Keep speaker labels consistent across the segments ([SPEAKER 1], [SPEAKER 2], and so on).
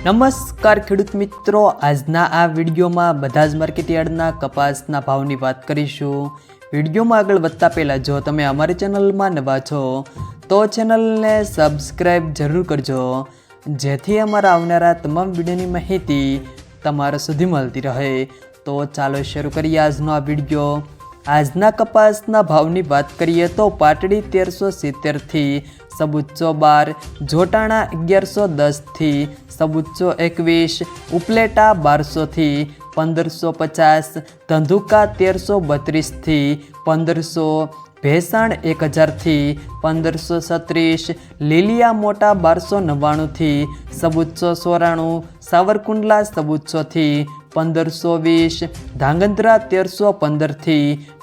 [SPEAKER 1] નમસ્કાર ખેડૂત મિત્રો, આજના આ વિડીયોમાં બધા જ માર્કેટયાર્ડના કપાસના ભાવની વાત કરીશું। વિડીયોમાં આગળ વધતા પહેલાં જો તમે અમારી ચેનલમાં નવા છો તો ચેનલને સબસ્ક્રાઈબ જરૂર કરજો, જેથી અમારા આવનારા તમામ વિડીયોની માહિતી તમારા સુધી મળતી રહે। તો ચાલો શરૂ કરીએ આજનો આ વિડીયો। આજના કપાસના ભાવની વાત કરીએ તો પાટડી 1370 થી सबूचो 12, जोटाणा 1110 थी सबूचो 21, उपलेटा 1200 थी 1550, धंधुका 1332 थी 1500, भेसाण 1000 थी 1536, લીલિયા મોટા 1299 થી सबूचो 94, सावरकुंडला सबूचो थी 1520, धांगध्रा 1315 थी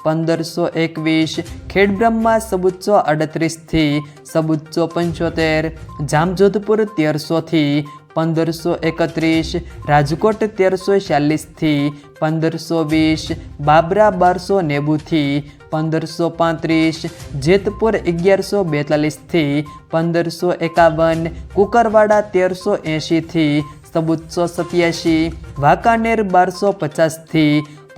[SPEAKER 1] 1521, खेड़ब्रह्मा सबूचो 38 थी सबूचो 75, जामजोधपुर 1300 थी 1531, राजकोट 1346 थी 1520, बाबरा 1290 थी 1535, जेतपुर 1142 थी 1551, कुकरवाड़ा 1380 थी सबूचो 87, वाकानेर 1250 थी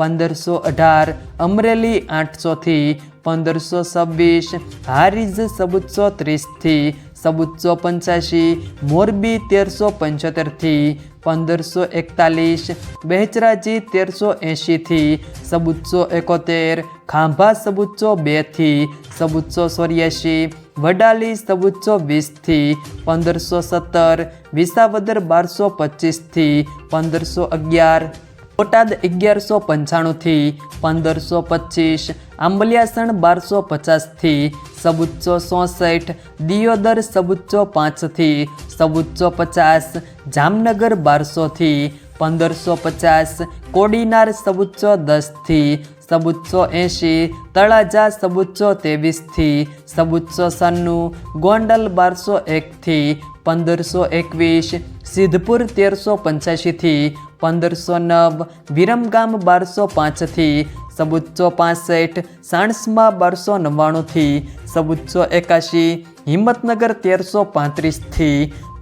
[SPEAKER 1] 1518, अमरेली 800 थी 1526, हारीज सबूचो 30 थी सबूचो 85, मोरबी 1375 थी 1541, बहचराजी 1380 थी सबूचो 71, खांभा सबूचो 2 थी सबूचो 84, वडाली सबूचो 20 थी 1517, विसावदर 1225 थी 1511, बोटाद 1195 थी 1525, आंबलियासण 1250 थी सबूचो 67, दियोदर सबूचो 5 थी सबूचो 50, जामनगर 1200 थी 1550, कोडीनार सबूचो 10 थी सबूचो 80, तळाजा सबूचो 23 थी सबूचो 96, गोंडल 1201 थी 1521, सिद्धपुर 1385 थी 1509, विरमगाम 1205 थी सबूचो 65, साणसमा 1299 थी सबूचो 81, हिम्मतनगर 1335 थी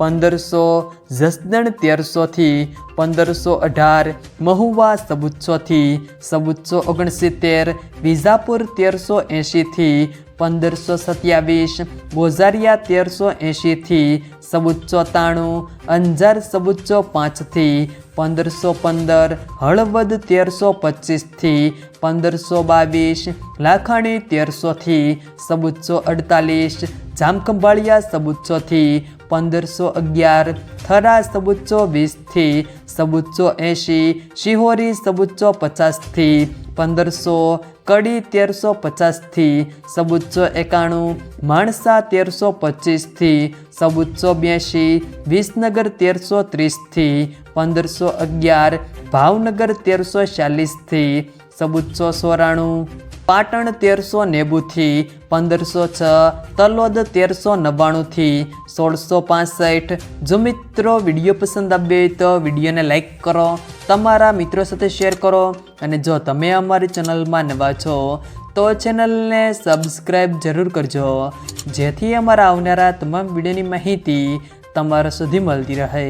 [SPEAKER 1] 1500, जसदण 1300 थी 1518, महुआ सबूचो थी सबूचो 69, विजापुर 1380 थी 1527, बोजारिया 1380 थी सबूचो 93, अंजार सबूचो 5 थी 1515, हळवद 1325 थी 1522, लाखाणी 1300 थी सबूचो 48, जामखंभाळिया सबूचो थी 1511, थरा सबूचो 20 थी सबूचो 80, शिहोरी सबूचो 50 थी 1500, कड़ी 1350 थी सबूचो 91, माणसा 1325 थी सबूचो 82, विसनगर 1330 थी 1511, भावनगर 1340 थी सबूचो 94, पाटण 1390 थी 1506, तलोद 1399 थी 1665। जो मित्रों विडियो पसंद आवे तो विडियो ने लाइक करो, तमारा मित्रों साथे शेर करो, अने जो तमे अमारी चेनल में नवा छो तो चेनल ने सब्सक्राइब जरूर करजो, जेथी अमारा आवनारा तमाम विडियोनी माहिती तमारा सुधी मळती रहे।